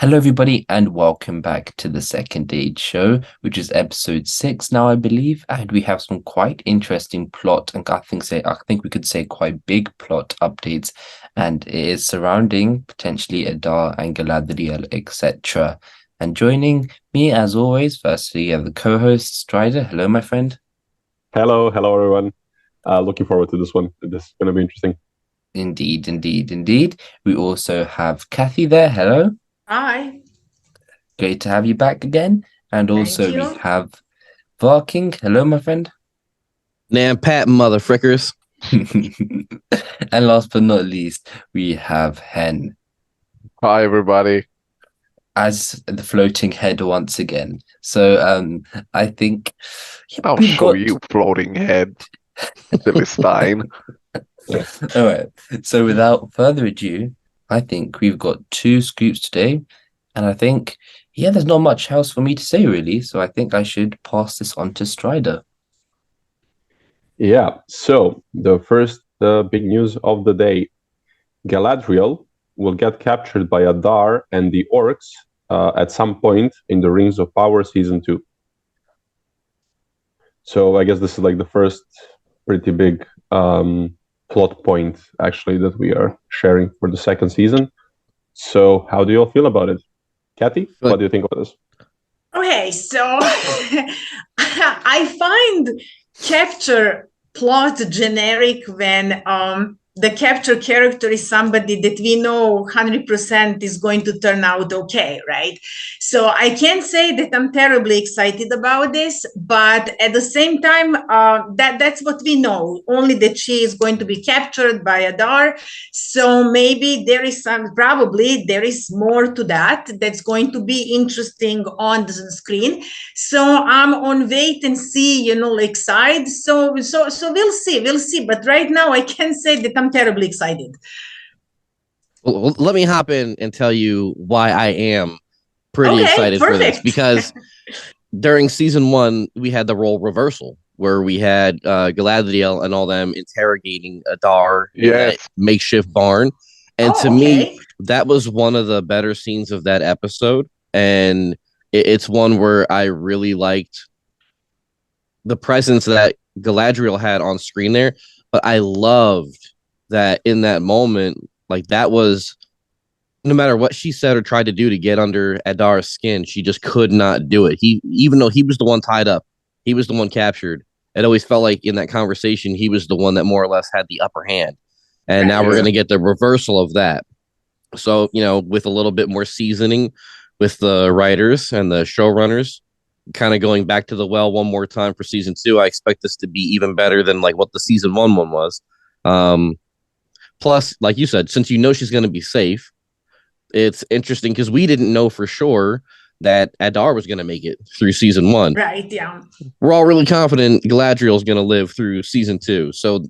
Hello, everybody, and welcome back to the Second Date Show, which is episode 6 now, I believe. And we have some quite interesting plot, and I think we could say quite big plot updates, and it is surrounding potentially Adar and Galadriel, etc. And joining me, as always, firstly, the co-host Strider. Hello, my friend. Hello, everyone. Looking forward to this one. This is going to be interesting. Indeed. We also have Cathy there. Hello. Hi, Great to have you back again. And thank also we you. have Varking. Hello, my friend. Nan Pat, motherfrickers. And last but not least, we have Hen Hi, everybody. as the floating head once again. So I think I'll we've show got you floating head, Philistine. all right. So without further ado, I think we've got two scoops today, and I think there's not much else for me to say really. So I think I should pass this on to Strider. Yeah, so the first big news of the day, Galadriel will get captured by Adar and the orcs at some point in the Rings of Power Season 2. So I guess this is like the first pretty big plot point, actually, that we are sharing for the second season. So how do you all feel about it? Cathy, what do you think of this? Okay, so I find capture plot generic when the capture character is somebody that we know 100% is going to turn out okay, right? So I can't say that I'm terribly excited about this, but at the same time, that's what we know, only that she is going to be captured by Adar. So maybe probably there is more to that that's going to be interesting on the screen. So I'm on wait and see, like side. So we'll see. But right now I can say that I'm terribly excited. Well, let me hop in and tell you why I am pretty excited for this. Because during season 1, we had the role reversal where we had Galadriel and all them interrogating Adar in that makeshift barn. And to me, that was one of the better scenes of that episode. And it's one where I really liked the presence that Galadriel had on screen there. But I loved that in that moment, like that was no matter what she said or tried to do to get under Adar's skin, she just could not do it. Even though he was the one tied up, he was the one captured. It always felt like in that conversation, he was the one that more or less had the upper hand. And now we're going to get the reversal of that. So, with a little bit more seasoning with the writers and the showrunners, kind of going back to the well one more time for season 2, I expect this to be even better than like what the season 1 one was. Plus, like you said, since she's going to be safe, it's interesting because we didn't know for sure that Adar was going to make it through season 1. Right, yeah. We're all really confident Galadriel is going to live through season 2. So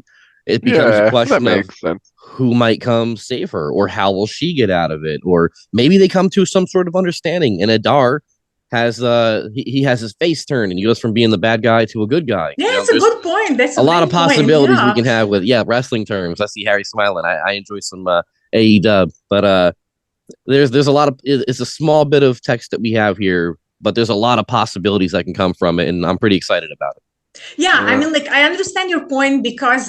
it becomes a question of who might come save her, or how will she get out of it, or maybe they come to some sort of understanding and Adar has he has his face turned and he goes from being the bad guy to a good guy. Yeah, that's a good point. That's a lot of possibilities we can have with wrestling terms. I see Harry smiling. I enjoy some AEW, but there's a lot of it's a small bit of text that we have here, but there's a lot of possibilities that can come from it, and I'm pretty excited about it. Yeah, I mean, like, I understand your point because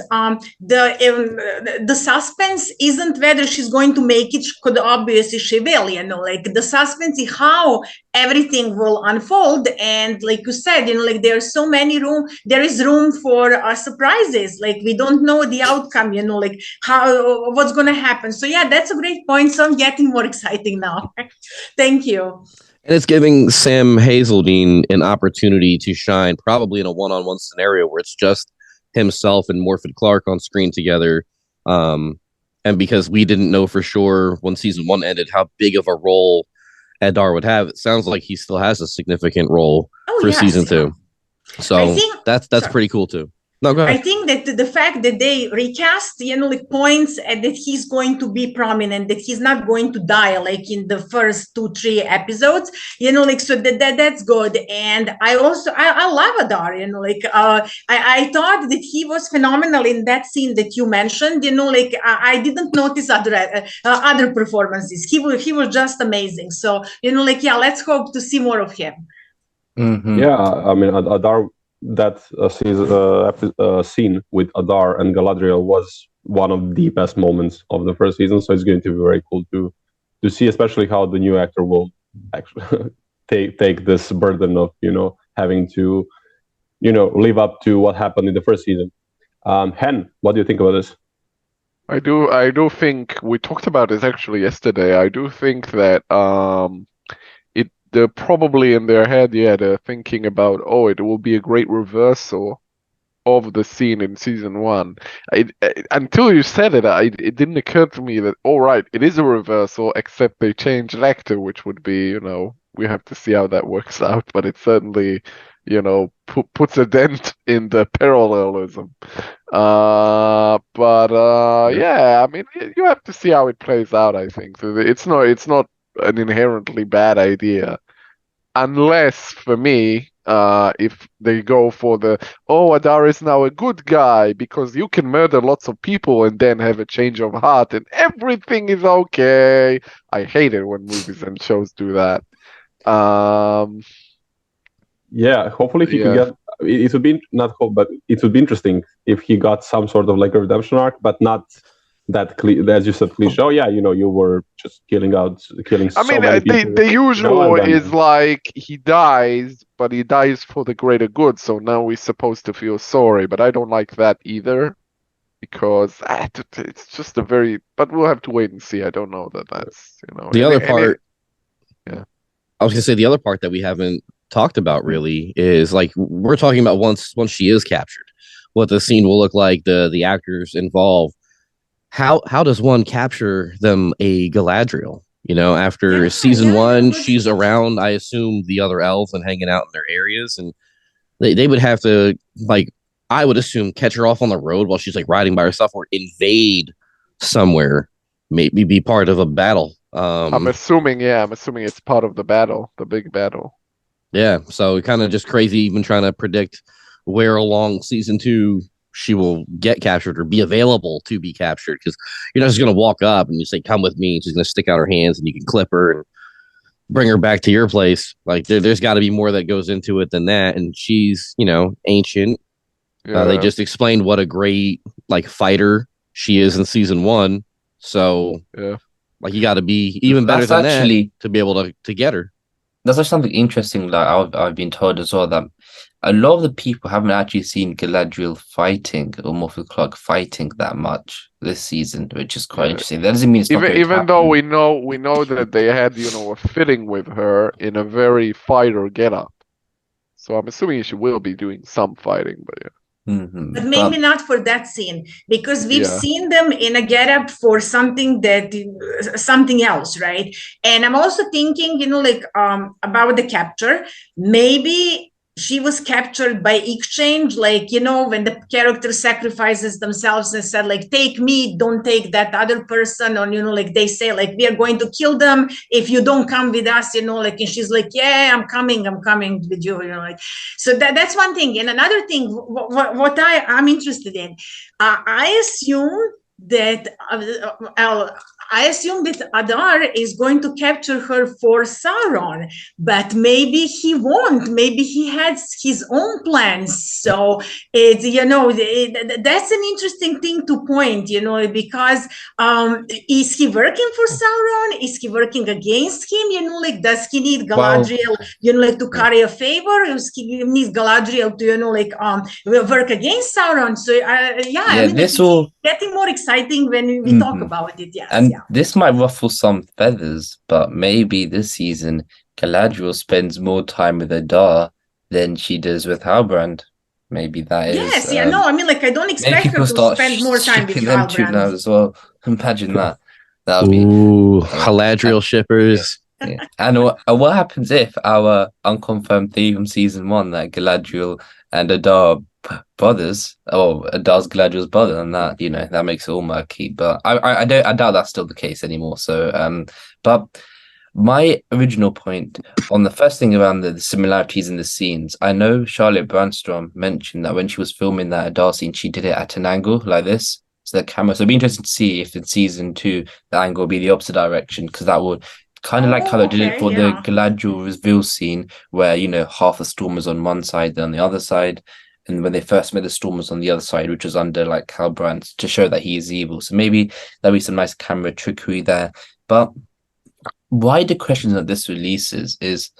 the suspense isn't whether she's going to make it. Obviously she will, like the suspense is how everything will unfold. And like you said, like there's so many there is room for surprises. Like we don't know the outcome, like what's going to happen. So yeah, that's a great point. So I'm getting more exciting now. Thank you. And it's giving Sam Hazeldine an opportunity to shine, probably in a one-on-one scenario where it's just himself and Morfydd Clark on screen together. And because we didn't know for sure when season 1 ended how big of a role Adar would have, it sounds like he still has a significant role for season 2. So that's pretty cool too. No, go ahead. I think that the fact that they recast, like points and that he's going to be prominent, that he's not going to die like in the first 2-3 episodes, like so that's good. And I love Adar, I thought that he was phenomenal in that scene that you mentioned, like I didn't notice other performances. He was just amazing. So let's hope to see more of him. Mm-hmm. Yeah, I mean, Adar, that scene with Adar and Galadriel was one of the best moments of the first season. So it's going to be very cool to see, especially how the new actor will actually take this burden of having to live up to what happened in the first season. Hen, what do you think about this? I do think we talked about this actually yesterday. I do think that they're probably in their head, they're thinking about, it will be a great reversal of the scene in season 1. Until you said it, it didn't occur to me that, right, it is a reversal, except they changed an actor, which would be, we have to see how that works out, but it certainly, puts a dent in the parallelism. Yeah, I mean, you have to see how it plays out, I think. So it's not an inherently bad idea, unless for me, if they go for Adar is now a good guy because you can murder lots of people and then have a change of heart and everything is okay. I hate it when movies and shows do that. Yeah, hopefully he could get. It would be not hope, but it would be interesting if he got some sort of like a redemption arc, but not that as you said, cliche. Oh yeah, you were just killing I so mean, many people. the usual is like he dies, but he dies for the greater good. So now we're supposed to feel sorry, but I don't like that either, because it's just a very. But we'll have to wait and see. I don't know that's the other part. Yeah, I was gonna say the other part that we haven't talked about really is like we're talking about once she is captured, what the scene will look like, the actors involved. How does one capture them a Galadriel? After season 1, she's around, I assume, the other elves and hanging out in their areas, and they would have to, like, I would assume, catch her off on the road while she's like riding by herself, or invade somewhere, maybe be part of a battle. I'm assuming it's part of the battle, the big battle. Yeah, so kind of just crazy even trying to predict where along season 2 she will get captured or be available to be captured, because you're not just going to walk up and you say, come with me, and she's going to stick out her hands and you can clip her and bring her back to your place. Like there's got to be more that goes into it than that. And she's ancient. They just explained what a great fighter she is in season 1, so you got to be even better than that to be able to get her. That's actually something interesting that I've been told as well, that a lot of the people haven't actually seen Galadriel fighting or Morphy Clark fighting that much this season, which is quite interesting. That doesn't mean it's not even though we know that they had a fitting with her in a very fighter getup. So I'm assuming she will be doing some fighting, but yeah. Mm-hmm. But maybe not for that scene, because we've seen them in a getup for something else, right? And I'm also thinking, about the capture. Maybe she was captured by exchange, when the character sacrifices themselves and said, take me, don't take that other person, or they say, we are going to kill them if you don't come with us, and she's like, yeah, I'm coming with you, so that's one thing. And another thing, what I'm interested in, I assume that Adar is going to capture her for Sauron, but maybe he won't. Maybe he has his own plans. So it's that's an interesting thing to point, because is he working for Sauron? Is he working against him? Does he need Galadriel, to carry a favor? Or does he need Galadriel to work against Sauron? So this will getting more exciting when we talk about it. Yes, this might ruffle some feathers, but maybe this season Galadriel spends more time with Adar than she does with Halbrand. Maybe that is. I don't expect her to spend more time with Halbrand now as well. Imagine that. That would be Galadriel shippers. Yeah. And what happens if our unconfirmed theory from season 1 that Galadriel and Adar brothers. Oh, Adar's Galadriel's brother, and that that makes it all murky. But I doubt that's still the case anymore. So but my original point on the first thing around the similarities in the scenes, I know Charlotte Brandstrom mentioned that when she was filming that Adar scene, she did it at an angle like this. So the camera. So it'd be interesting to see if in season 2 the angle will be the opposite direction, because that would kind of like how they did it for the Galadriel reveal scene, where half the storm was on one side, then on the other side. And when they first met the storm was on the other side, which was under like Halbrand, to show that he is evil. So maybe there'll be some nice camera trickery there. But why the question that this releases is,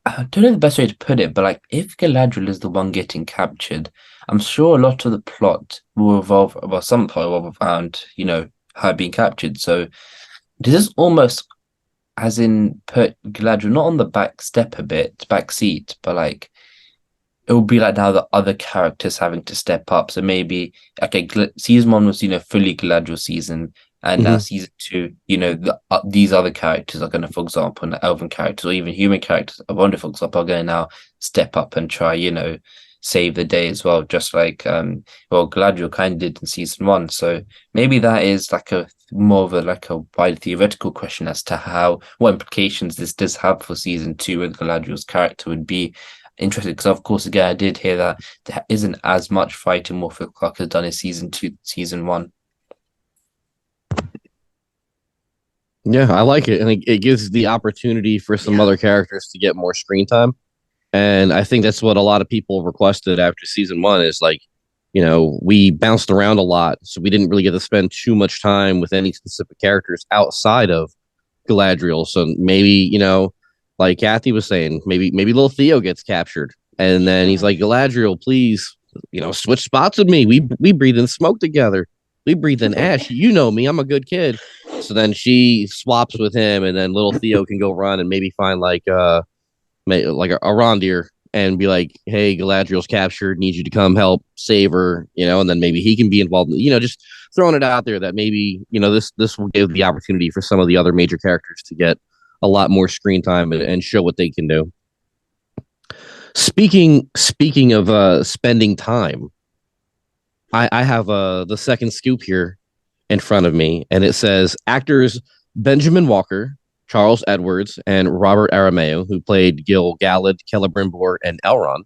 I don't know the best way to put it, but like if Galadriel is the one getting captured, I'm sure a lot of the plot will revolve, well, some plot will revolve around, her being captured. So does this almost, as in, put Galadriel not on the back seat, but like it will be like now the other characters having to step up. So maybe, okay, season 1 was, fully Galadriel season. And now season 2, these other characters are going to, for example, elven characters or even human characters, I wonder, for example, are going to now step up and try, save the day as well, just like, Galadriel kind of did in season 1. So maybe that is like a more of a wide theoretical question as to what implications this does have for season 2, where Galadriel's character would be interested. Because, of course, again, I did hear that there isn't as much fighting Morpho Clark has done in season 2, season 1. Yeah, I like it. And it gives the opportunity for some other characters to get more screen time. And I think that's what a lot of people requested after season 1 is like, we bounced around a lot. So we didn't really get to spend too much time with any specific characters outside of Galadriel. So maybe, like Cathy was saying, maybe little Theo gets captured. And then he's like, Galadriel, please, switch spots with me. We breathe in smoke together. We breathe in ash. You know me. I'm a good kid. So then she swaps with him, and then little Theo can go run and maybe find like a Arondir and be like, "Hey, Galadriel's captured. Need you to come help save her." And then maybe he can be involved. Just throwing it out there that maybe this will give the opportunity for some of the other major characters to get a lot more screen time and show what they can do. Speaking of spending time, I have the second scoop here in front of me, and it says actors Benjamin Walker, Charles Edwards, and Robert Arameo, who played Gil Galad, Celebrimbor, and Elrond,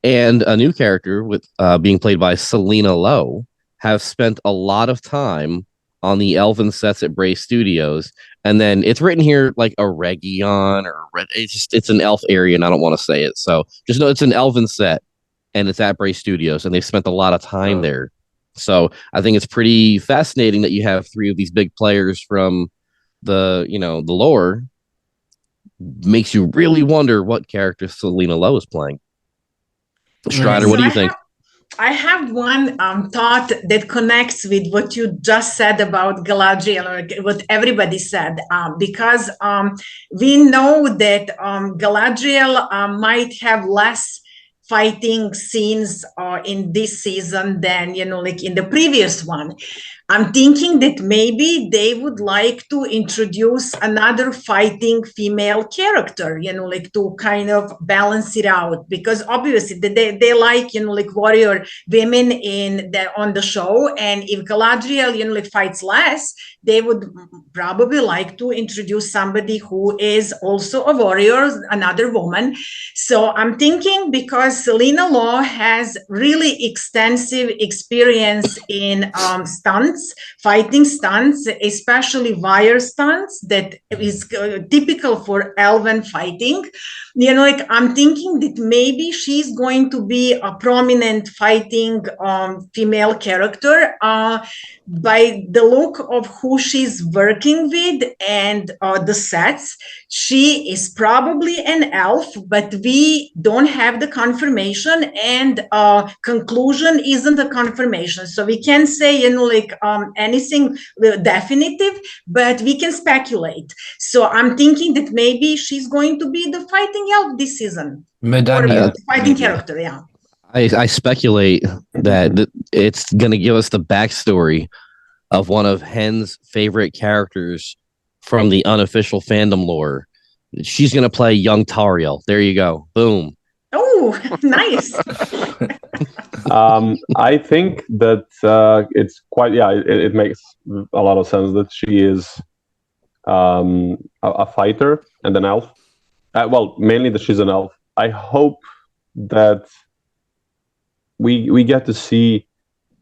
and a new character with being played by Selena Lowe, have spent a lot of time on the elven sets at Bray Studios. And then it's written here like a Region or it's an elf area, and I don't want to say it. So just know it's an elven set, and it's at Bray Studios, and they've spent a lot of time there. So I think it's pretty fascinating that you have 3 of these big players from the lore. Makes you really wonder what character Selena Lowe is playing. Strider, what do you think? I have one thought that connects with what you just said about Galadriel, or what everybody said, because we know that Galadriel might have less fighting scenes in this season than like in the previous one. I'm thinking that maybe they would like to introduce another fighting female character, like to kind of balance it out, because obviously they like, like warrior women on the show. And if Galadriel, like fights less, they would probably like to introduce somebody who is also a warrior, another woman. So I'm thinking, because Selena Lowe has really extensive experience in fighting stunts, especially wire stunts, that is typical for elven fighting. Like I'm thinking that maybe she's going to be a prominent fighting female character by the look of who she's working with and the sets. She is probably an elf, but we don't have the confirmation, and conclusion isn't a confirmation. So we can't say, anything definitive, but we can speculate. So I'm thinking that maybe she's going to be the fighting elf this season. Medania. Fighting character, yeah. I speculate that it's going to give us the backstory of one of Hen's favorite characters from the unofficial fandom lore. She's going to play young Tariel. There you go. Boom. Oh, nice. I think that it's quite, it makes a lot of sense that she is a fighter and an elf. Well, mainly that she's an elf. I hope that we get to see.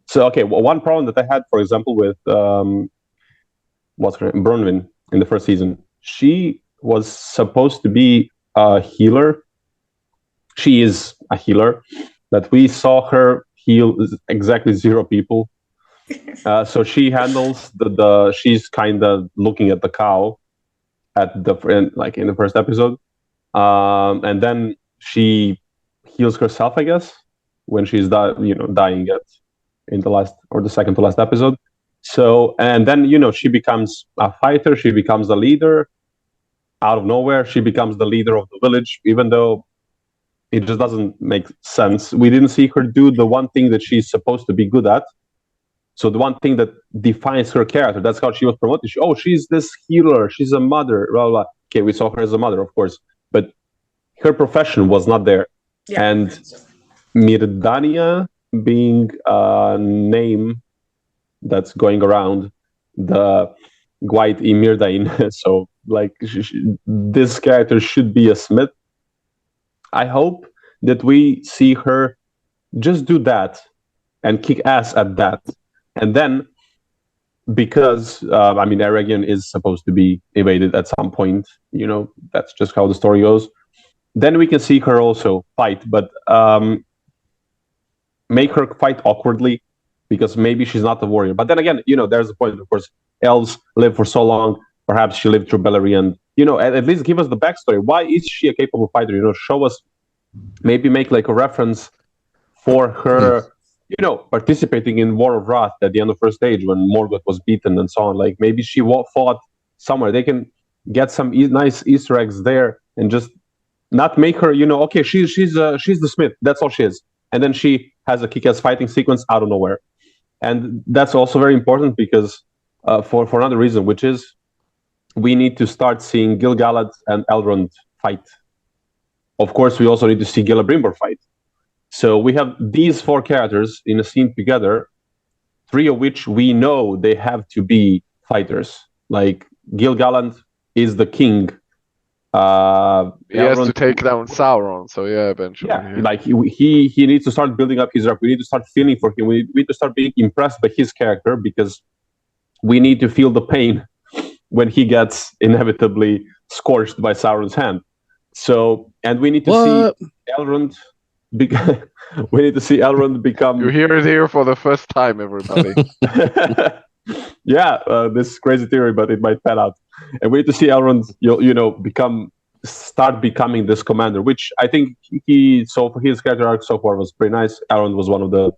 So, okay, well, one problem that I had, for example, with what's her name, Bronwyn in the first season, she was supposed to be a healer. She is a healer. That we saw her heal exactly 0 people. So she handles the she's kind of looking at the cow at the like in the first episode, and then she heals herself, I guess, when she's dying in the last or the second to last episode. So and then she becomes a fighter. She becomes a leader out of nowhere. She becomes the leader of the village, even though it just doesn't make sense. We didn't see her do the one thing that she's supposed to be good at. So the one thing that defines her character, that's how she was promoted. She's this healer. She's a mother. Blah, blah. Okay, we saw her as a mother, of course. But her profession was not there. Yeah. And Mirdania being a name that's going around, the Gwait I Mirdain. So, like, this character should be a smith. I hope that we see her just do that and kick ass at that. And then, because, Aragon is supposed to be invaded at some point, that's just how the story goes. Then we can see her also fight, but make her fight awkwardly, because maybe she's not a warrior. But then again, there's a point, of course, elves live for so long. Perhaps she lived through Beleriand. At least give us the backstory. Why is she a capable fighter? Show us, maybe make like a reference for her, participating in War of Wrath at the end of first stage when Morgoth was beaten and so on. Like maybe she fought somewhere. They can get some nice Easter eggs there and just not make her, okay, she's the smith. That's all she is. And then she has a kick-ass fighting sequence out of nowhere. And that's also very important because for another reason, which is we need to start seeing Gil-galad and Elrond fight. Of course, we also need to see Celebrimbor fight. So we have these 4 characters in a scene together, 3 of which we know they have to be fighters. Like Gil-galad is the king. He has to take down Sauron, so yeah, eventually. Yeah, like he needs to start building up his rep. We need to start feeling for him. We need to start being impressed by his character, because we need to feel the pain when he gets inevitably scorched by Sauron's hand. So, and we need to see Elrond. We need to see Elrond become. You hear it here for the first time, everybody. Yeah, this crazy theory, but it might pan out. And we need to see Elrond, start becoming this commander, which I think for his character arc so far was pretty nice. Elrond was one of the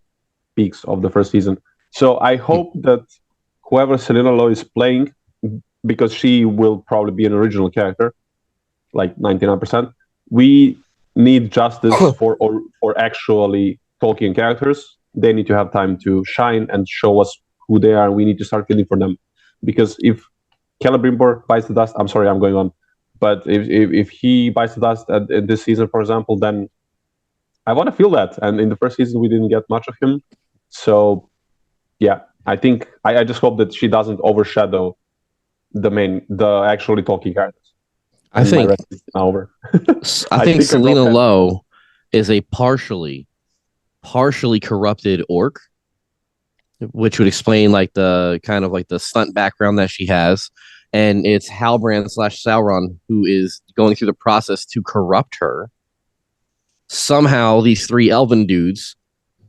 peaks of the first season. So I hope that whoever Selena Lowe is playing, because she will probably be an original character, like 99%, we need justice for actually Tolkien characters. They need to have time to shine and show us who they are. We need to start feeling for them, because if Celebrimbor bites the dust, I'm sorry, I'm going on, but if he bites the dust at this season, for example, then I want to feel that. And in the first season, we didn't get much of him. So yeah, I think I just hope that she doesn't overshadow the actually Tolkien characters. I think Selena Lowe is a partially corrupted orc, which would explain like the kind of like the stunt background that she has. And it's Halbrand / Sauron who is going through the process to corrupt her. Somehow these 3 elven dudes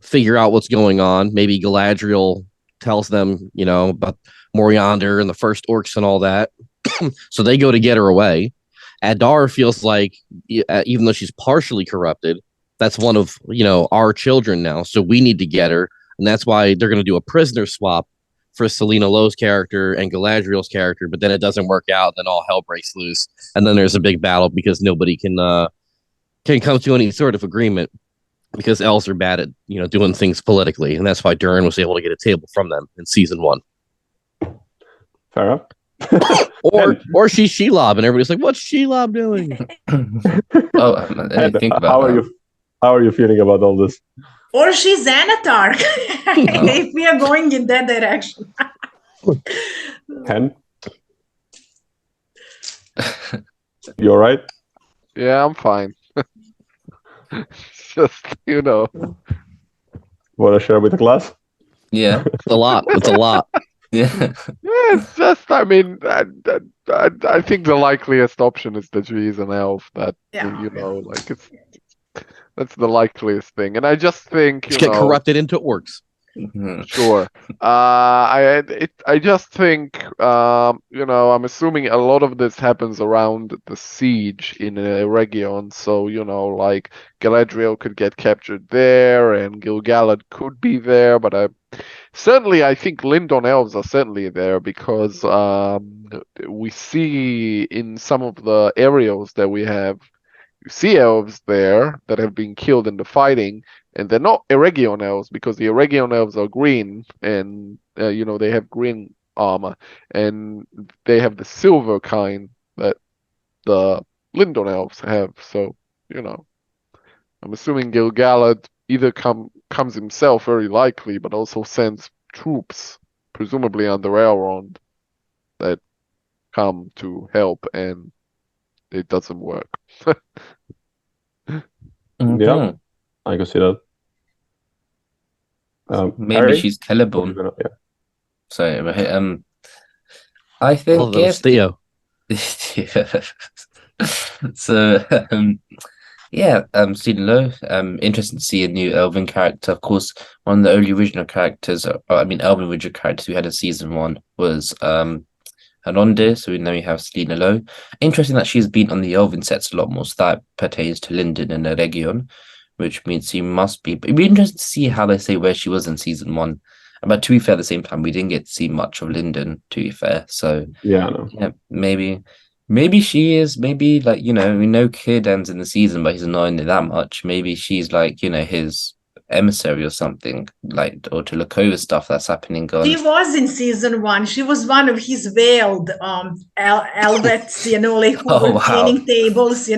figure out what's going on. Maybe Galadriel tells them, about Moriander and the first orcs and all that. So they go to get her away. Adar feels like, even though she's partially corrupted, that's one of, our children now. So we need to get her. And that's why they're going to do a prisoner swap for Selena Lowe's character and Galadriel's character. But then it doesn't work out. Then all hell breaks loose. And then there's a big battle because nobody can come to any sort of agreement, because elves are bad at, doing things politically. And that's why Durin was able to get a table from them in season 1. Fair enough. or she's Shelob, and everybody's like, "What's Shelob doing?" I didn't think about How are you feeling about all this? Or she's Anatar, if we are going in that direction. Ken? You all right? Yeah, I'm fine. Just, Want to share with the class? Yeah. It's a lot. It's a lot. Yeah. Yeah, it's just, I mean, I think the likeliest option is that she's an elf. That, like, that's the likeliest thing. And I just think, Just get corrupted into orcs. Sure. I just think, I'm assuming a lot of this happens around the siege in Region. So, like Galadriel could get captured there, and Gil-galad could be there. But I think Lindon elves are certainly there because we see in some of the aerials that we have, you see elves there that have been killed in the fighting. And they're not Eregion elves because the Eregion elves are green and, they have green armor. And they have the silver kind that the Lindon elves have. So, I'm assuming Gil-galad either comes himself, very likely, but also sends troops, presumably under Elrond, that come to help, and it doesn't work. Yeah, I can see that. Maybe Harry? she's Celeborn. Yeah. Sorry, I think All those Theo. So Stephen Lowe. Interesting to see a new Elven character. Of course, one of the only original characters, Elven original characters we had in season 1 was Anondir, so now we have Selena Lowe. Interesting that she's been on the Elven sets a lot more, so that pertains to Linden and Eregion, which means she must be. It'd be interesting to see how they say where she was in season 1. But to be fair, at the same time, we didn't get to see much of Linden, to be fair. So yeah, no. Yeah, maybe she is. Maybe, like, we know Círdan's in the season, but he's not in it that much. Maybe she's like, his emissary or something, like, or to look over stuff that's happening on. She was in season 1. She was one of his veiled Elvets, like, who were cleaning tables,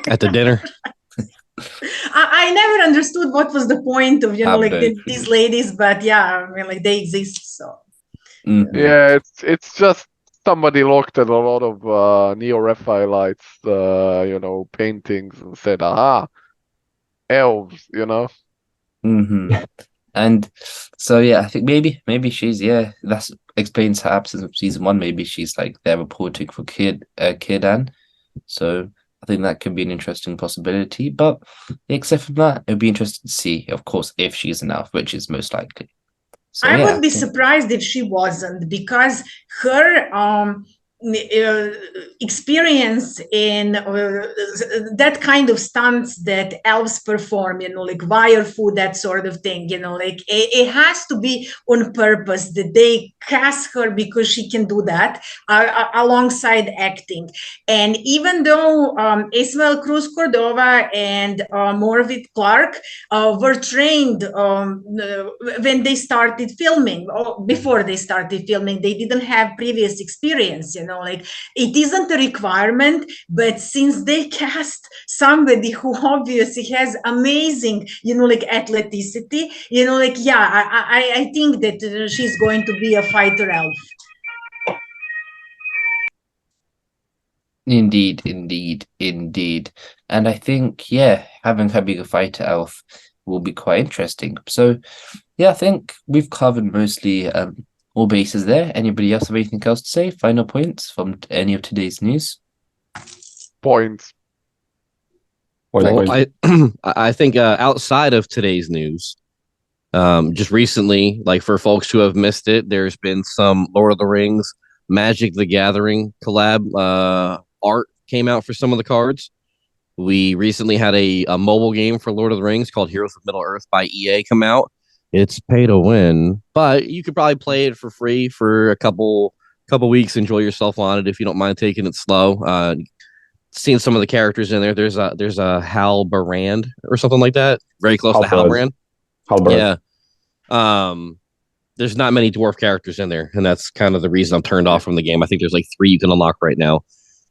At the dinner. I never understood what was the point of, these ladies, but yeah, I mean, like, they exist, so. Mhm. Yeah, it's just somebody looked at a lot of Neo-Raphaelites, paintings and said, aha, elves, And so, yeah, I think maybe she's, that explains her absence of season 1. Maybe she's like there reporting for Círdan. So I think that could be an interesting possibility. But except for that, it'd be interesting to see, of course, if she's an elf, which is most likely. So, I would be surprised if she wasn't, because her experience in that kind of stunts that elves perform, like wire food, that sort of thing, like it has to be on purpose that they cast her because she can do that alongside acting. And even though Ismael Cruz Cordova and Morvid Clark were trained when they started filming, or before they started filming, they didn't have previous experience, like it isn't a requirement, but since they cast somebody who obviously has amazing, like athleticity, like, yeah, I think that she's going to be a fighter elf. Indeed. And I think, having her being a fighter elf will be quite interesting. So, I think we've covered mostly all bases there. Anybody else have anything else to say? Final points from any of today's news? Points. Well, I think outside of today's news, just recently, like for folks who have missed it, there's been some Lord of the Rings, Magic the Gathering collab art came out for some of the cards. We recently had a mobile game for Lord of the Rings called Heroes of Middle-earth by EA come out. It's pay to win, but you could probably play it for free for a couple weeks, enjoy yourself on it if you don't mind taking it slow. Seeing some of the characters in there, there's a Halbrand or something like that, very close to Halbrand. Yeah. There's not many dwarf characters in there, and that's kind of the reason I'm turned off from the game. I think there's like 3 you can unlock right now.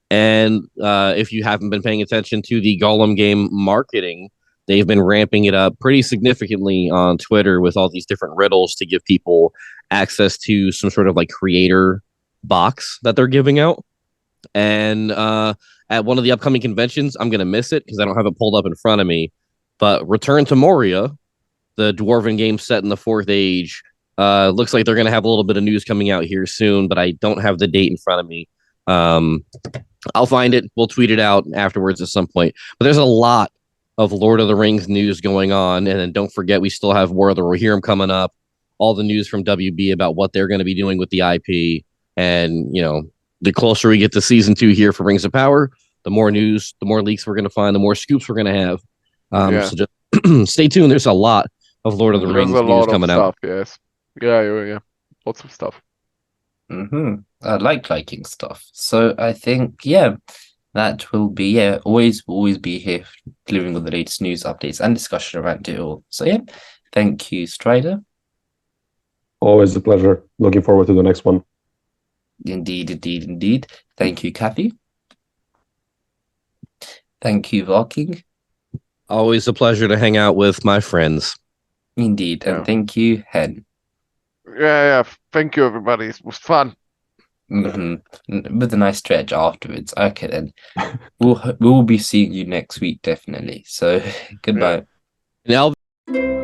And if you haven't been paying attention to the Golem game marketing, they've been ramping it up pretty significantly on Twitter with all these different riddles to give people access to some sort of like creator box that they're giving out. And at one of the upcoming conventions, I'm going to miss it because I don't have it pulled up in front of me. But Return to Moria, the dwarven game set in the Fourth Age, looks like they're going to have a little bit of news coming out here soon, but I don't have the date in front of me. I'll find it. We'll tweet it out afterwards at some point. But there's a lot of Lord of the Rings news going on. And then don't forget, we still have War of the Rohirrim coming up. All the news from WB about what they're going to be doing with the IP. And, you know, the closer we get to season 2 here for Rings of Power, the more news, the more leaks we're going to find, the more scoops we're going to have. So just stay tuned. There's a lot of Lord of the Rings news coming out. Yes. Yeah. Lots of stuff. I like liking stuff. So I think, that will be, always be here delivering with the latest news updates and discussion around it all. So thank you, Strider. Always a pleasure. Looking forward to the next one. Indeed. Thank you, Cathy. Thank you, Viking. Always a pleasure to hang out with my friends. Indeed. And thank you, Hen. Yeah. Thank you, everybody. It was fun. With a nice stretch afterwards. Okay, then. We'll be seeing you next week, definitely. So, goodbye. Yeah. Now